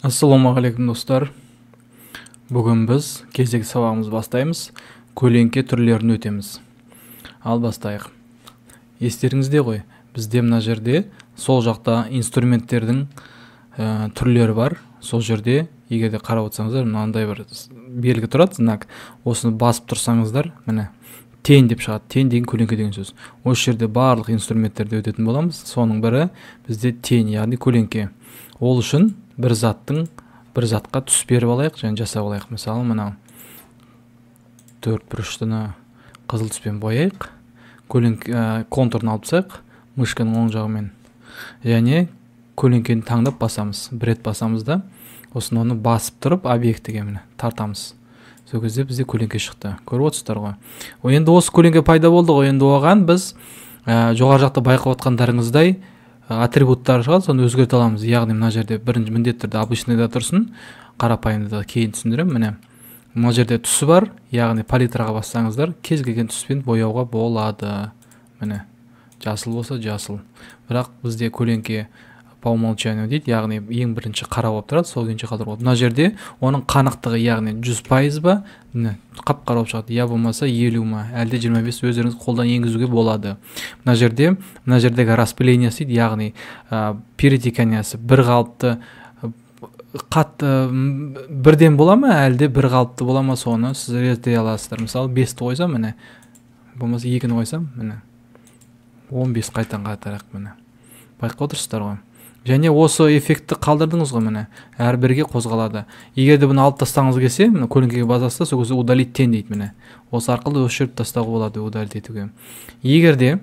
Ассалаумағалейкум достар. Бүгін біз кезекті сабағымызды бастаймыз. Көлеңке түрлерін өтеміз. Ал бастайық. Естеріңізде ғой, бізде мына жерде сол жақта инструменттердің түрлері бар. Сол жерде егерде қарап отырсаңыздар, мынандай бір белгі тұрады, знак. Осыны басып тұрсаңыздар, міне тен деп шығады. Тен деген көлеңке деген сөз. Осы жерде барлық инструменттерді өтетін боламыз. Соның бірі бізде тен, яғни көлеңке. Ол үшін бір затқа түс беріп алайық және жасап алайық. Мысалы, мынау төрт бұрыштыны қызыл түспен бояйық. Контурын алып тастайық мышканың оң жағымен. Және көлеңкені таңдап басамыз. Бір рет басамыз да, осыны оны басып тұрып объектіге міне тартамыз. Сол кезде бізде көлеңке шықты. Көріп отырсыздар ғой. Енді осы көлеңке пайда болды ғой. Енді оған біз жоғары жақта байқап отқандарыңыздай атрибуттар шығады, соны өзгерте аламыз. Яғни мына жерде бірінші міндетті түрде обычныйда тұрсын, қарапайымда кейін түсіндірем. Міне мына жерде түсі бар, яғни палитраға бассаңыздар, кез келген түспен бояуға болады. Міне жасыл болса жасыл. Бірақ бізде көлеңке по умолчанию дейді, яғни ең бірінші қара болып тұрады, сол күйінше қалдыруға болады. Мына жерде оның қанықтығы, яғни 100% ба, қап-қара болып шығады, я болмаса 50 ма, әлде 25 өздеріңіз қолдан енгізуге болады. Мына жердегі распылениесі дейді, яғни перетеканиясы бір қалыпты бірден бола ма, әлде бір қалыпты бола ма, соны сіз реттей аласыздар. Мысалы 5-ті қойсам, міне, болмаса 2-ні қойсам, міне 15 қайтан қатарақ, міне байқап отырсыздар ғой. Және осы эффектті қалдырдыңыз ғой, міне әрбірге қозғалады. Егер де бұны алып тастаңыз келсе, міне көлеңкеге басасыздар, сол кезде удалить тен дейді. Міне осы арқылы өшіріп тастауға болады, удалить етуге. Егер де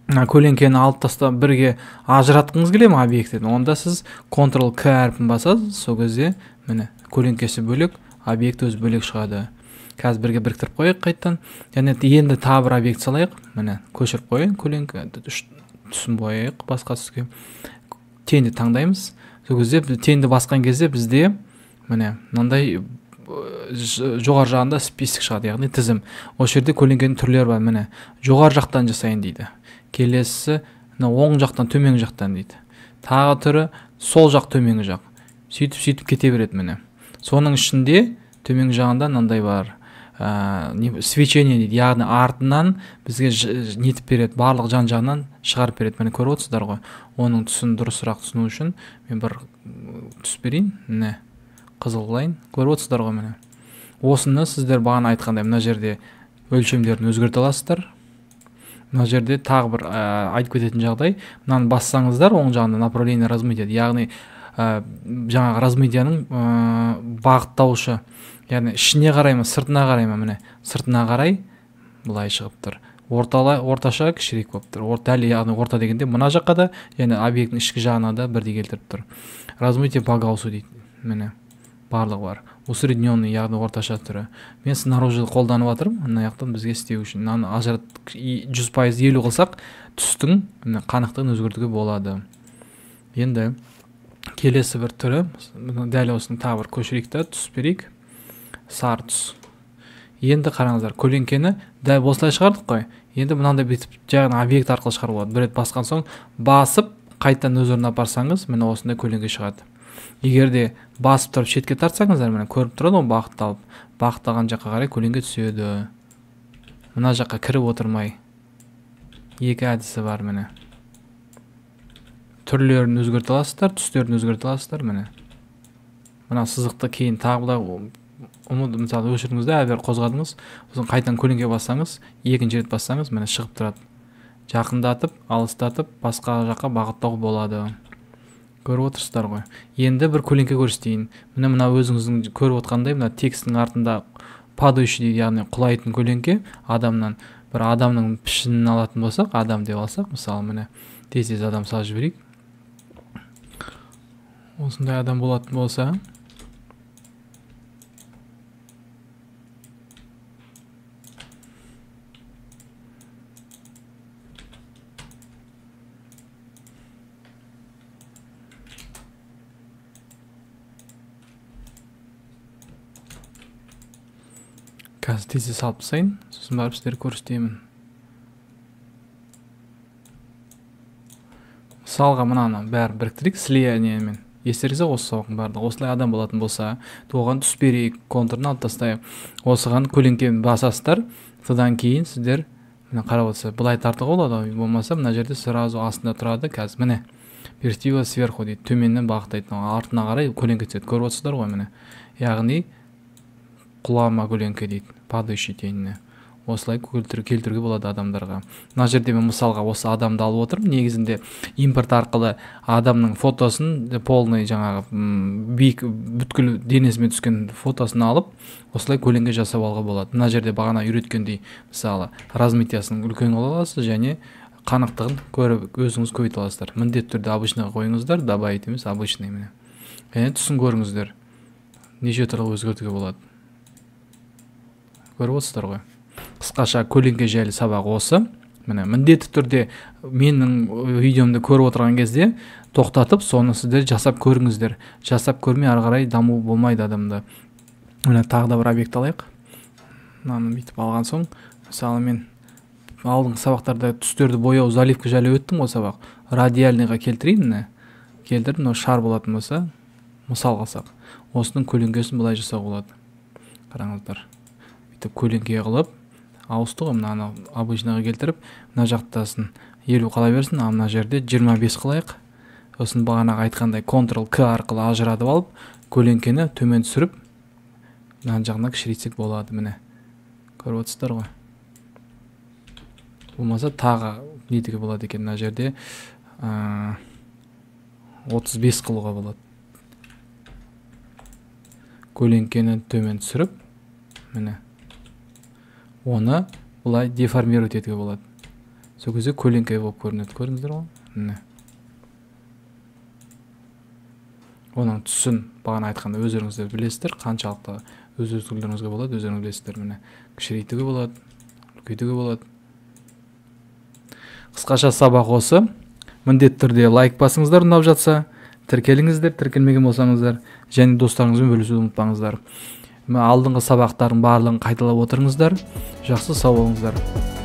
көлеңкені алып тастап бірге ажыратқыңыз келе ме объектіден, онда сіз Ctrl-K әрпін басасыз, сол кезде міне көлеңкесі бөлек, объект өзі бөлек шығады. Қазір бірге біріктіріп қойайық қайттан. Және енді тағы бір объект салайық. Міне көшіріп қойайын, көлеңке түсін бояйық басқа түске. Тенді таңдаймыз. Сол кезде тенді басқан кезде бізде міне мынандай жоғары жағында список шығады, яғни тізім. Осы жерде көлеңкенің түрлері бар. Міне жоғары жақтан жасайын дейді. Келесі оң жақтан, төменгі жақтан дейді. Тағы түрі сол жақ, төменгі жақ. Сөйтіп кете береді міне. Соның ішінде төменгі жағында мынандай бар. Свечение дейді, яғни артынан бізге нетіп береді, барлық жан-жағынан шығарып береді. Міне көріп отырсыздар ғой. Оның түсін дұрысырақ түсіну үшін мен бір түс берейін. Міне қызыл қылайын. Көріп отырсыздар ғой міне. Осыны сіздер бағана айтқандай мына жерде өлшемдерін өзгерте аласыздар. Мына жерде тағы бір айтып кететін жағдай, мынаны бассаңыздар оң жағында направление размытия, яғни жаңағы размытияның бағыттаушы, яғни ішіне қарай ма, сыртына қарай ма, міне сыртына қарай былай шығып тұр. Орташа кішірек болып тұр. Яғни орта дегенде мына жаққа да, яғни объекттің ішкі жағына да бірдей келтіріп тұр. Размытие по Гауссу дейді. Міне барлығы бар. Усредненный, яғни орташа түрі. Мен снаружи қолданып жатырмын, мына жақтан бізге істеу үшін. Мынаны ажыратып 100% 50 қылсақ, түстің қанықтығын өзгертуге болады. Енді келесі бір түрі, дәл осының тағы бір көшірейік та, түс берейік. Сары түс. Енді қараңыздар, көлеңкені дәл осылай шығардық қой. Енді мынандай бүйтіп жағын объект арқылы шығару болады. Бір рет басқан соң басып, қайттан өз орнына апарсаңыз, міне осындай көлеңке шығады. Егер де басып тұрып шетке тартсаңыздар, міне көріп тұрады, ол бағытталып, бағытталған жаққа қарай көлеңке түседі. Мына жаққа кіріп отырмай. Екі әдісі бар міне. Түрлерін өзгерте аласыздар, түстерін өзгерте аласыздар міне. Мына сызықты кейін тағы мысалы өшірдіңіз де, әрбір қозғадыңыз, сосын қайтан көлеңке бассаңыз, екінші рет бассаңыз, міне шығып тұрады. Жақындатып, алыстатып, басқа жаққа бағыттау болады. Көріп отырсыздар ғой. Енді бір көлеңке көрсетейін. Мына өзіңіздің көріп отқандай, мына текстің артында падающий дейді, яғни құлайтын көлеңке адамнан. Бір адамның пішінін алатын болсақ, адам деп алсақ, мысалы міне тез адам салып жіберейік. Осындай адам болатын болса, қазір тез салып тастайын, сосын барып сіздерге көрсетемін. Мысалға мынаны бәрін біріктірейік, слияниемен естеріңізде осы сабақтың барлығы. Осылай адам болатын болса, оған түс берейік, контурын алып тастайық. Осыған көлеңкені басасыздар, содан кейін сіздер мына қарап отырса былай тартуға болады, болмаса мына жерде сразу астында тұрады. Қазір міне перспектива сверху дейді, төменнен бағыттайды, артына қарай көлеңке түседі. Көріп отырсыздар ғой міне. Яғни құлама көлеңке дейді, падающий тень. Осылай келтіруге болады адамдарға. Мына жерде мен мысалға осы адамды алып отырмын. Негізінде импорт арқылы адамның фотосын, полный жаңағы биік бүткіл денесімен түскен фотосын алып, осылай көлеңке жасап алуға болады. Мына жерде бағана үйреткендей, мысалы, разметиясын үлкен қыла аласыз және қанықтығын көріп өзіңіз көбейте аласыздар. Міндетті түрде обычныйға қойыңыздар, добавить емес, обычный міне. Және түсін көріңіздер. Неше түрлі өзгертуге болады. Көріп отырсыздар ғой. Қысқаша көлеңке жайлы сабақ осы. Міне міндетті түрде менің видеомды көріп отырған кезде тоқтатып, соны сіздер жасап көріңіздер. Жасап көрмей ары қарай даму болмайды адамда. Міне тағы да бір объект алайық. Мынаны бүйтіп алған соң, мысалы мен алдыңғы сабақтарда түстерді бояу, заливка жайлы өттім ғой сабақ. Радиальныйға келтірейін, міне. Келтіріп, мына шар болатын болса, мысал қалсақ, осының көлеңкесін былай жасауға болады. Қараңыздар. Бүйтіп көлеңке қылып, ауысты ғой, мынаны обычныйға келтіріп, мына жақтасын 50 қала берсін, мына жерде 25 қылайық. Сосын бағанағы айтқандай Ctrl-K арқылы ажыратып алып, көлеңкені төмен түсіріп, мына жағына кішірейтсек болады, міне. Көріп отырсыздар ғой. Болмаса тағы нетіге болады екен, мына жерде 35 қылуға болады. Көлеңкені төмен түсіріп, міне. Оны бұлай деформировать етуге болады. Сол кезде көлеңке болып көрінеді. Көрдіңіздер ғой? Міне. Оның түсін бағана айтқанда өздеріңіздер білесіздер, қаншалықты өзгертулеріңізге болады, өздеріңіз білесіздер. Міне. Кішірейтуге болады, үлкейтуге болады. Қысқаша сабақ осы. Міндетті түрде лайк басыңыздар, ұнап жатса, тіркеліңіздер, тіркелмеген болсаңыздар, және достарыңызбен бөлісуді ұмытпаңыздар. Алдыңғы сабақтардың барлығын қайталап отырыңыздар. Жақсы сау болыңыздар.